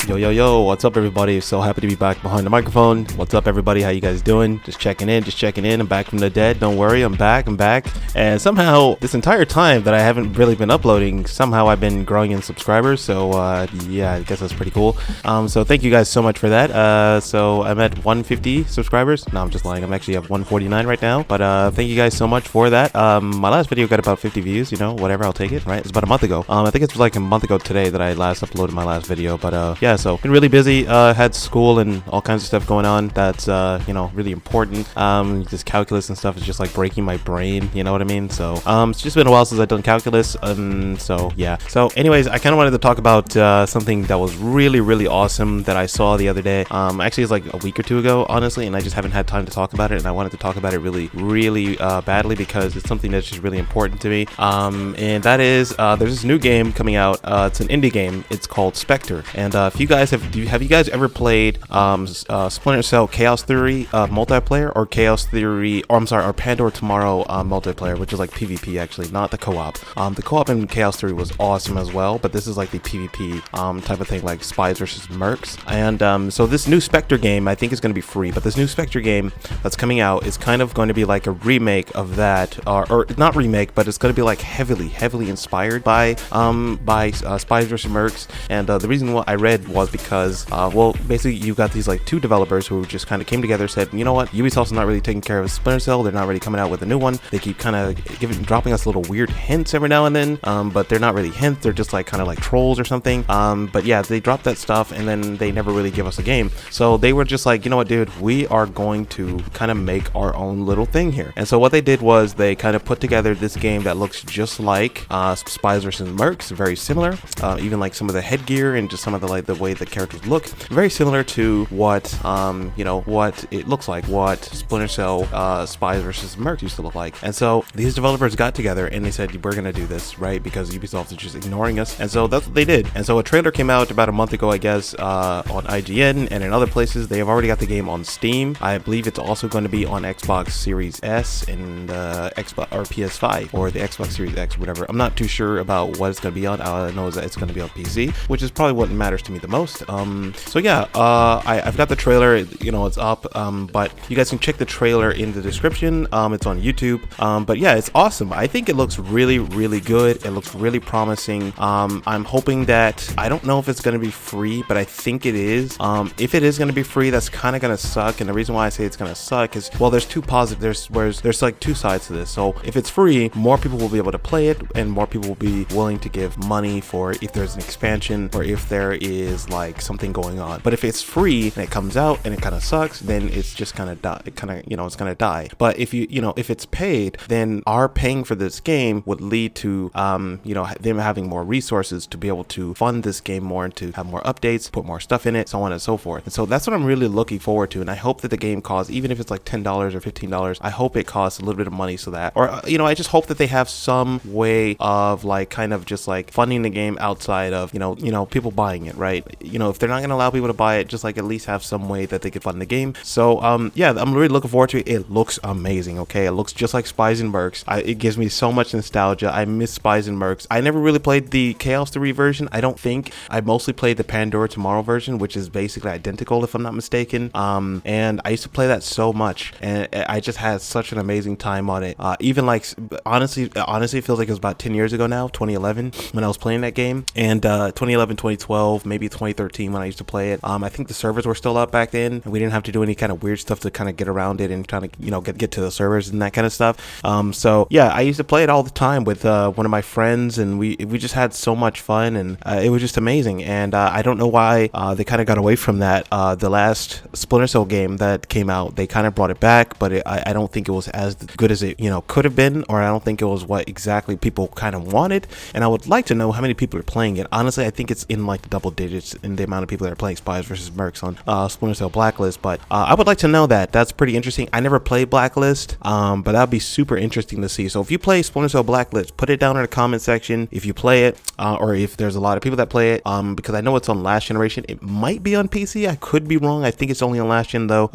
Yo, what's up everybody? So happy to be back behind the microphone. What's up everybody? How you guys doing? Just checking in. I'm back from the dead. Don't worry, I'm back. And somehow this entire time that I haven't really been uploading, somehow I've been growing in subscribers. So yeah, I guess that's pretty cool. So thank you guys so much for that. So I'm at 150 subscribers. No, I'm just lying. I'm actually at 149 right now. But thank you guys so much for that. My last video got about 50 views, you know, whatever, I'll take it, right? It's about a month ago. I think it's like a month ago today that I last uploaded my last video. But yeah, so been really busy, had school and all kinds of stuff going on that's you know, really important. This calculus and stuff is just like breaking my brain, you know what I mean? So it's just been a while since I've done calculus, so yeah. So anyways, I kind of wanted to talk about something that was really awesome that I saw the other day. Actually it's like a week or two ago, honestly, and I just haven't had time to talk about it, and I wanted to talk about it really badly because it's something that's just really important to me. And that is there's this new game coming out. It's an indie game. It's called Spectre. And if you guys have you guys ever played Splinter Cell Chaos Theory multiplayer, or Chaos Theory, or I'm sorry, or Pandora Tomorrow multiplayer, which is like PvP actually, not the co-op. The co-op in Chaos Theory was awesome as well, but this is like the PvP type of thing, like Spies versus Mercs. And so this new Spectre game, I think is going to be free, but this new Spectre game that's coming out is kind of going to be like a remake of that, or not remake, but it's going to be like heavily inspired by Spies versus Mercs. And the reason why I read was because well, basically you got these like two developers who just kind of came together, said, you know what, Ubisoft's not really taking care of Splinter Cell, they're not really coming out with a new one, they keep kind of dropping us little weird hints every now and then, but they're not really hints, they're just like kind of like trolls or something. But yeah, they dropped that stuff and then they never really give us a game. So they were just like, you know what, dude, we are going to kind of make our own little thing here. And so what they did was they kind of put together this game that looks just like Spies vs. Mercs, very similar, even like some of the headgear and just some of the like the way the characters look, very similar to what you know, what it looks like, what Splinter Cell Spies vs. Mercs used to look like. And so these developers got together and they said, we're gonna do this, right? Because Ubisoft is just ignoring us. And so that's what they did. And so a trailer came out about a month ago, I guess, on IGN and in other places. They have already got the game on Steam. I believe it's also going to be on Xbox Series S and Xbox or PS5 or the Xbox Series X, whatever. I'm not too sure about what it's going to be on. All I know is that it's going to be on PC, which is probably what matters to me the most. So yeah, I've got the trailer, you know, it's up, but you guys can check the trailer in the description. It's on YouTube. But yeah, it's awesome. I think it looks really good. It looks really promising. I'm hoping that, I don't know if it's going to be free, but I think it is. If it is going to be free, that's kind of going to suck. And the reason why I say it's going to suck is, well, there's two positive, there's like two sides to this. So if it's free, more people will be able to play it and more people will be willing to give money for if there's an expansion or if there is like something going on. But if it's free and it comes out and it kind of sucks, then it's just kind of die. It kind of, you know, it's going to die. But if you know, if it's paid, then our paying for this game would lead to, you know, them having more resources to be able to fund this game more and to have more updates, put more stuff in it, so on and so forth. And so that's what I'm really looking forward to. And I hope that the game costs, even if it's like $10 or $15, I hope it costs a little bit of money so that, or, you know, I just hope that they have some way of like kind of just like funding the game outside of, you know, people buying it, right? You know, if they're not going to allow people to buy it, just like at least have some way that they could fund the game. So, yeah, I'm really looking forward to it. It looks amazing, okay? It looks just like Spies and Mercs. It gives me so much nostalgia. I miss Spies and Mercs. I never really played the Chaos Theory version, I don't think. I mostly played the Pandora Tomorrow version, which is basically identical if I'm not mistaken. And I used to play that so much, and I just had such an amazing time on it. Even like, honestly, it feels like it was about 10 years ago now, 2011, when I was playing that game. And 2011, 2012, maybe 2013 when I used to play it. I think the servers were still up back then, and we didn't have to do any kind of weird stuff to kind of get around it and trying to, you know, get to the servers and that kind of stuff. So yeah, I used to play it all the time with one of my friends, and we just had so much fun, and it was just amazing. And I don't know why they kind of got away from that. The last Splinter Cell game that came out, they kind of brought it back, but I don't think it was as good as it, you know, could have been, or I don't think it was what exactly people kind of wanted. And I would like to know how many people are playing it. Honestly, I think it's in like the double digits in the amount of people that are playing Spies vs. Mercs on Splinter Cell Blacklist. But I would like to know that. That's pretty interesting. I never played Blacklist, but that'd be super interesting to see. So if you play Splinter Cell Blacklist, put it down in the comment section if you play it, or if there's a lot of people that play it, because I know it's on last generation. It might be on PC. I could be wrong. I think it's only on last gen though.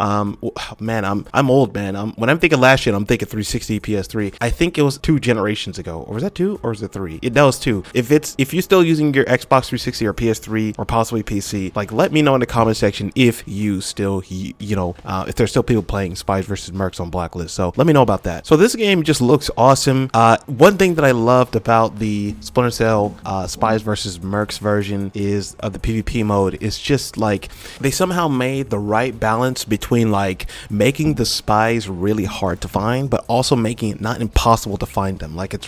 Man, I'm old, man. When I'm thinking last gen, I'm thinking 360 PS3. I think it was 2 generations ago, or was that 2 or was it 3? That was 2. If you're still using your Xbox 360 or PS3 or possibly PC. Like, let me know in the comment section if you still, if there's still people playing Spies versus Mercs on Blacklist. So let me know about that. So this game just looks awesome. One thing that I loved about the Splinter Cell Spies versus Mercs version is the PvP mode. It's just like they somehow made the right balance between like making the spies really hard to find, but also making it not impossible to find them. Like it's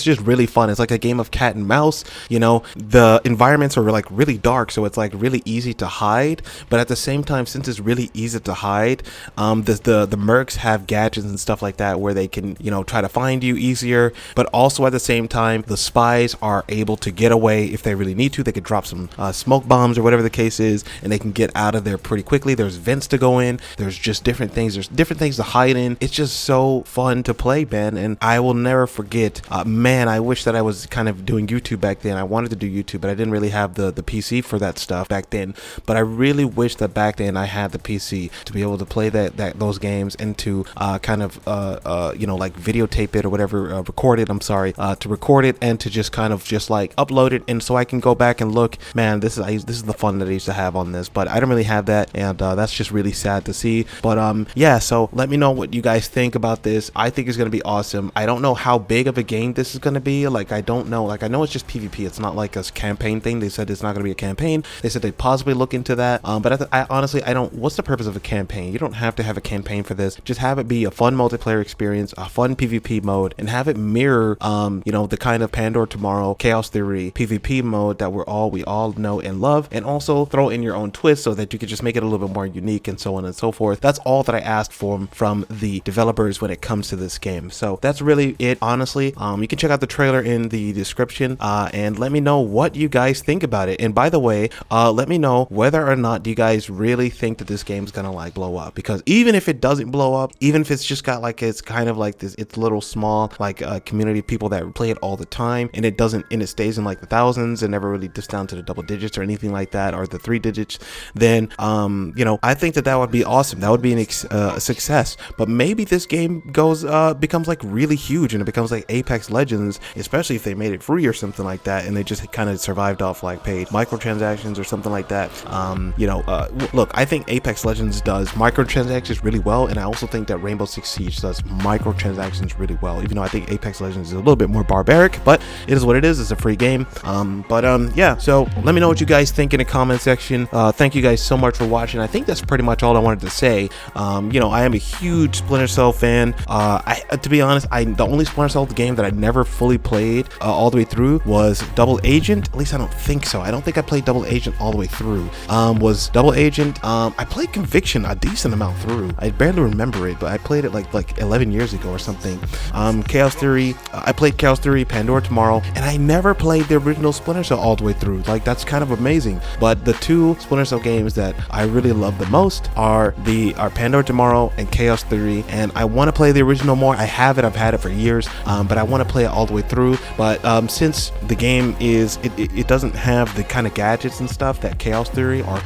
just really fun. It's like a game of cat and mouse. The environments are like really dark, so it's like really easy to hide, but at the same time, since it's really easy to hide, the mercs have gadgets and stuff like that where they can try to find you easier, but also at the same time the spies are able to get away if they really need to. They could drop some smoke bombs or whatever the case is, and they can get out of there pretty quickly. There's vents to go in, there's just different things to hide in. It's just so fun to play, man, and I will never forget. Man, I wish that I was kind of doing YouTube back then. I wanted to do YouTube, but I didn't really have the PC for that stuff back then. But I really wish that back then I had the PC to be able to play those games and to kind of like videotape it or whatever, record it. I'm sorry, to record it and to just kind of just like upload it, and so I can go back and look. Man, this is the fun that I used to have on this, but I don't really have that, and that's just really sad to see. But yeah, so let me know what you guys think about this. I think it's gonna be awesome. I don't know how big of a game this is gonna be. Like I don't know. Like I know it's just PvP. It's not like a campaign thing. They said it's not gonna be a campaign. They said they'd possibly look into that. But I honestly don't. What's the purpose of a campaign? You don't have to have a campaign for this. Just have it be a fun multiplayer experience, a fun PvP mode, and have it mirror the kind of Pandora Tomorrow, Chaos Theory PvP mode that we all know and love, and also throw in your own twist so that you could just make it a little bit more unique and so on and so forth. That's all that I asked for from the developers when it comes to this game. So that's really it, honestly. You can check out the trailer in the description, and let me know what you guys think about it. And by the way, let me know whether or not do you guys really think that this game's gonna like blow up, because even if it doesn't blow up, even if it's just got like it's kind of like this, it's little small like community of people that play it all the time, and it stays in like the thousands and never really dips down to the double digits or anything like that, or the 3 digits, then I think that would be awesome. That would be a success. But maybe this game becomes like really huge, and it becomes like Apex Legends, especially if they made it free or something like that, and they just kind of survived off like paid microtransactions or something like that. Look, I think Apex Legends does microtransactions really well, and I also think that Rainbow Six Siege does microtransactions really well, even though I think Apex Legends is a little bit more barbaric, but it is what it is. It's a free game. Yeah, so let me know what you guys think in the comment section. Thank you guys so much for watching. I think that's pretty much all I wanted to say. I am a huge Splinter Cell fan. To be honest, the only Splinter Cell game that I never fully played all the way through was Double Agent. At least I don't think so. I don't think I played Double Agent all the way through. Was Double Agent. I played Conviction a decent amount through. I barely remember it, but I played it like 11 years ago or something. Chaos Theory. I played Chaos Theory, Pandora Tomorrow, and I never played the original Splinter Cell all the way through. Like, that's kind of amazing. But the two Splinter Cell games that I really love the most are Pandora Tomorrow and Chaos Theory, and I want to play the original more. I've had it for years, but I want to play it all the way through. But since the game it doesn't have the kind of gadgets and stuff that Chaos Theory or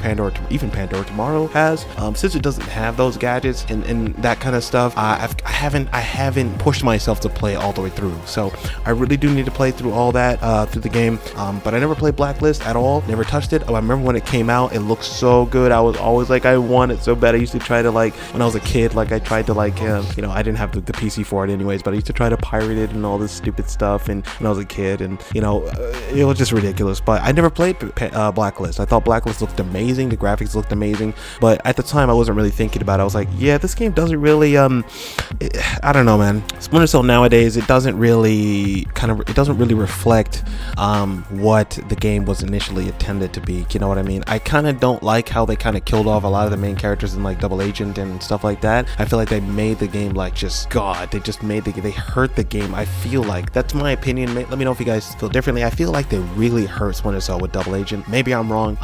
even Pandora Tomorrow has, since it doesn't have those gadgets and that kind of stuff, I haven't pushed myself to play all the way through. So I really do need to play through all that through the game. But I never played Blacklist at all, never touched it. I remember when it came out, it looked so good. I was always like, I want it so bad. I used to try to, like, when I was a kid, like I tried to like I didn't have the PC for it anyways, but I used to try to pirate it and all this stupid stuff, and when I was a kid, and it was just ridiculous. But I never played Blacklist. I thought Blacklist looked amazing, the graphics looked amazing, but at the time I wasn't really thinking about it. I was like, yeah, this game doesn't really I don't know, man. Splinter Cell nowadays, it doesn't really reflect what the game was initially intended to be. You know what I mean? I kind of don't like how they kind of killed off a lot of the main characters in like Double Agent and stuff like that. I feel like they made the game like just God. They just made they hurt the game. I feel like that's my opinion. Let me know if you guys feel differently. I feel like they really hurt Splinter Cell with Double Agent. Maybe I'm wrong.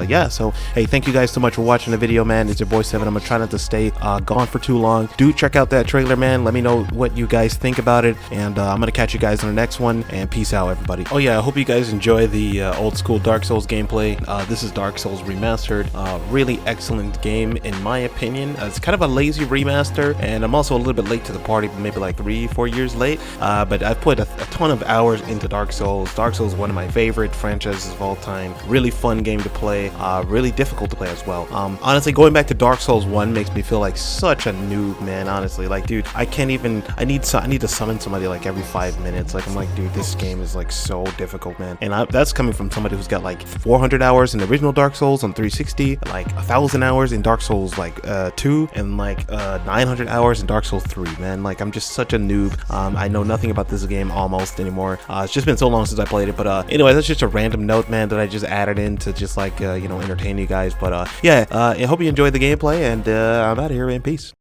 Yeah. So hey, thank you guys so much for watching the video, man. It's your boy Seven. I'm gonna try not to stay gone for too long. Do check out that trailer, man. Let me know what you guys think about it, and I'm gonna catch you guys in the next one. And peace out, everybody. Oh yeah, I hope you guys enjoy the old school Dark Souls gameplay. This is Dark Souls Remastered. Really excellent game in my opinion. It's kind of a lazy remaster, and I'm also a little bit late to the party, maybe like 3-4 years late. But I've put a ton of hours into Dark Souls. Dark Souls is one of my favorite franchises franchises of all time. Really fun game to play, really difficult to play as well. Honestly, going back to Dark Souls 1 makes me feel like such a noob, man. Honestly, like, dude, I can't even. I need to summon somebody like every 5 minutes. Like, I'm like, dude, this game is like so difficult, man. And that's coming from somebody who's got like 400 hours in the original Dark Souls on 360, like 1,000 hours in Dark Souls like 2, and like 900 hours in Dark Souls 3. Man, like, I'm just such a noob. I know nothing about this game almost anymore. It's just been so long since I played it. But anyway, that's just a random note, man, that I just added in to just like you know, entertain you guys. But yeah, I hope you enjoyed the gameplay, and I'm out of here, man. Peace.